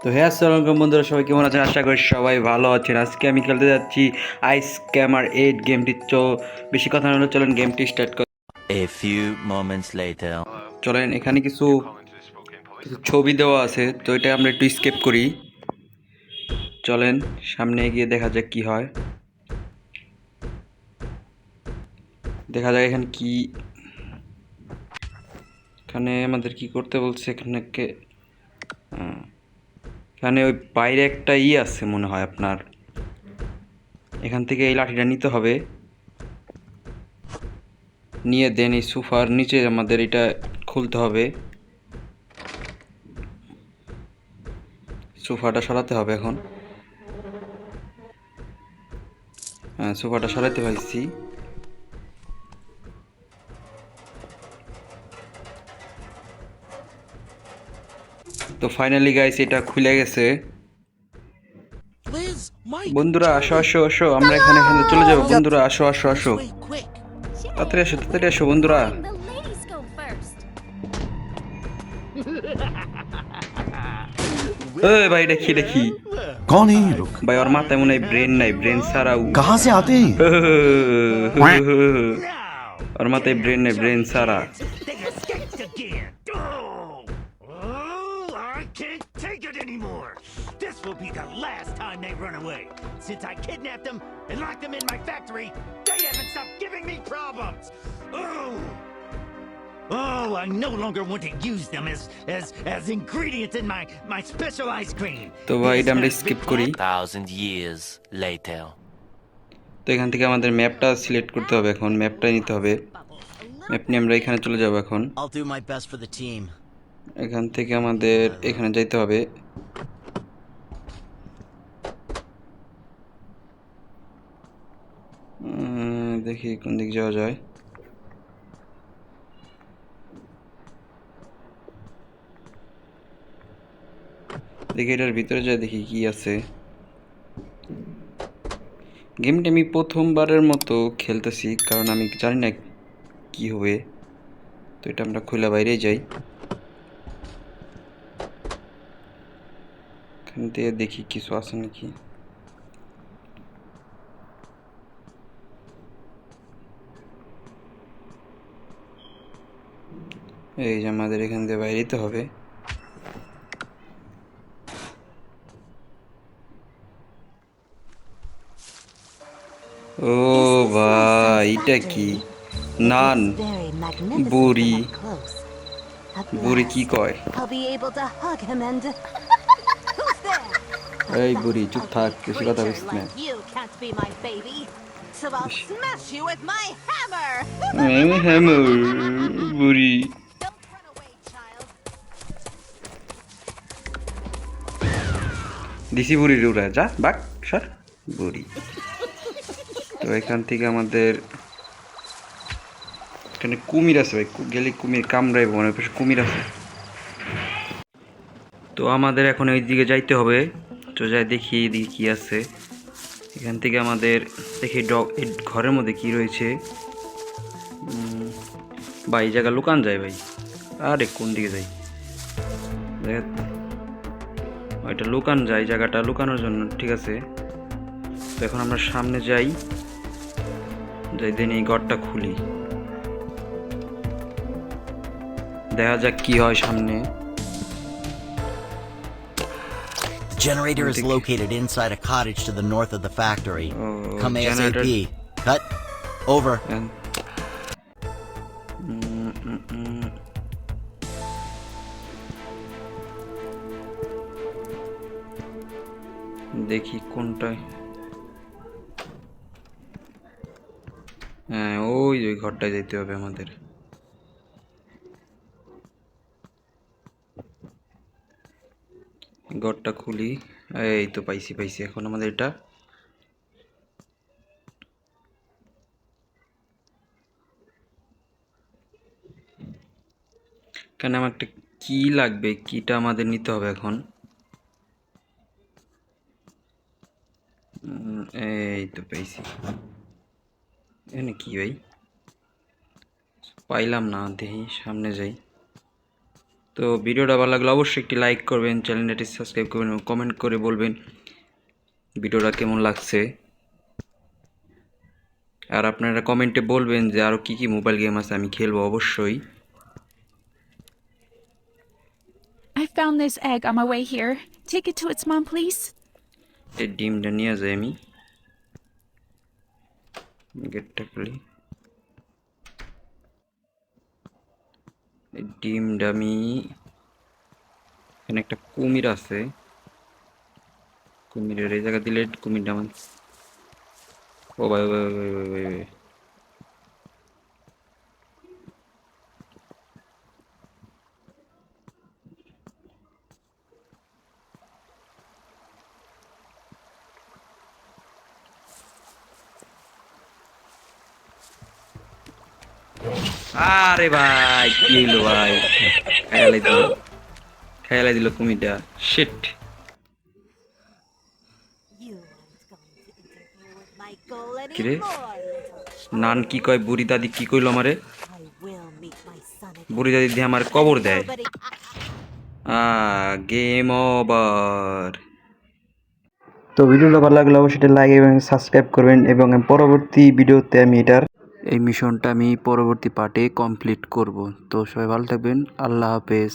তো হ্যাঁ, আসসালামু আলাইকুম বন্ধুরা, সবাই কেমন আছেন? আশা করি সবাই ভালো আছেন। আজকে আমি খেলতে যাচ্ছি আইস স্ক্যামার 8 গেমটি। বেশি কথা না বলে চলেন গেমটি স্টার্ট করি। A few moments later. চলেন, এখানে কিছু ছবি দেওয়া আছে, তো এটা আমরা একটু স্কেপ করি। চলেন সামনে এগিয়ে দেখা যাক কি হয়। দেখা যাক এখানে কি, এখানে আমাদের কি করতে বলছে। এখানে ওই বাইরে একটা আছে মনে হয় আপনার। এখান থেকে এই লাঠিটা নিতে হবে, নিয়ে দেন এই সোফার নিচে আমাদের এটা খুলতে হবে। সোফাটা সরাতে হবে এখন। হ্যাঁ, সোফাটা সরাতে পারছি। তো ফাইনালি গাইস এটা খুলে গেছে। বন্ধুরা আসো আসো আসো, আমরা এখানে এখানে চলে যাবো। বন্ধুরা আসো আসো আসো, তাড়াতাড়ি আসো তাড়াতাড়ি আসো বন্ধুরা। এই ভাই দেখি দেখি, कौन है ये लोग? ভাই ওর মাথায় মনে হয় ব্রেন নাই, ব্রেন ছাড়াও। कहाँ से आते हैं? ওর মাথায় ব্রেন নাই, ব্রেন ছাড়া। They escaped again. Oh, I can't take it anymore. This will be the last time they run away. Since I kidnapped them and locked them in my factory, they haven't stopped giving me problems. Oh, I no longer want to use them as ingredients in my special ice cream. তো ভাই এটা আমরা skip করি। 1,000 years later. তো এখান থেকে আমাদের ম্যাপটা সিলেক্ট করতে হবে, এখন ম্যাপটা নিতে হবে। ম্যাপ নিয়ে আমরা এখানে চলে যাব এখন। I'll do my best for the team. এখান থেকে আমাদের এখানে যাইতে হবে। দেখি কোন দিক যাওয়া যায়। দেখি এটার ভিতরে যায়, দেখি কি আছে। গেমটা আমি প্রথমবারের মতো খেলতেছি, কারণ আমি জানি না কি হবে। তো এটা আমরা খুলে বাইরে যাই, এখান থেকে দেখি কিছু আছে নাকি। এই যে আমাদের এখান থেকে বাইরে যেতে হবে। ও ভাই এটা কি? নান বুড়ি, বুড়ি কি কয়? এই বুড়ি চুপ থাক, বেশি কথা বলিস না। হ্যামার বুড়ি। দিছি বুড়ির উড়া, যা বাক সর বুড়ি। তো এখান থেকে আমাদের এখানে কুমির আছে ভাই, গেলে কুমির কামড়াইব, অনেক বেশি কুমির আছে। তো আমাদের এখন ওই দিকে যাইতে হবে। তো যাই দেখি এদিকে কি আছে। এখান থেকে আমাদের দেখি ঘরের মধ্যে কি রয়েছে। ভাই এই জায়গা লুকান যায় ভাই। আরে কোন দিকে যাই, ওইটা লুকান যায়, জায়গাটা লুকানোর জন্য ঠিক আছে। তো এখন আমরা সামনে যাই, যাই দেন এই ঘরটা খুলি, দেখা যাক কি হয় সামনে। The generator is located inside a cottage to the north of the factory. Come generator. ASAP. Cut. Over. দেখি কোনটায়। হ্যাঁ ওই ওই ঘরটায় যেতে হবে আমাদের। ঘরটা খুলি, এই তো পাইছি পাইছি। এখন আমাদের এটা কেন আমার একটা কি লাগবে, কিটা আমাদের নিতে হবে এখন। এই তো পেয়েছি। এখানে কি ভাই পাইলাম না, দেখি সামনে যাই। তো ভিডিওটা ভালো লাগলে অবশ্যই একটি লাইক করবেন, চ্যানেলটি সাবস্ক্রাইব করবেন এবং কমেন্ট করে বলবেন ভিডিওটা কেমন লাগছে। আর আপনারা কমেন্টে বলবেন যে আরও কী কী মোবাইল গেম আছে, আমি খেলবো অবশ্যই। I found this egg on my way here. Take it to its mom, please. এই ডিমটা নিয়ে যাই আমি, গেটটা খুলি। এই ডিমটা আমি, এখানে একটা কুমির আছে, কুমিরের এই জায়গা দিলে কুমিরটা আমার, ও ভাই ভাই ভাই ভাই ভাই ভাই। আরে ভাই কি হইলো ভাই, খেয়ালাই দিল কুমিরটা, শিট। কিরে নান কি কয়, বুড়ি দাদি কি কইলো আমারে, বুড়ি দাদি দিয়ে আমার কবর দেয়। Game over. তো ভিডিওটা ভালো লাগলে অবশ্যই লাইক এবং সাবস্ক্রাইব করবেন, এবং পরবর্তী ভিডিওতে আমি এই মিশনটা আমি পরবর্তী পার্টে কমপ্লিট করব। তো সবাই ভালো থাকবেন, আল্লাহ হাফেজ।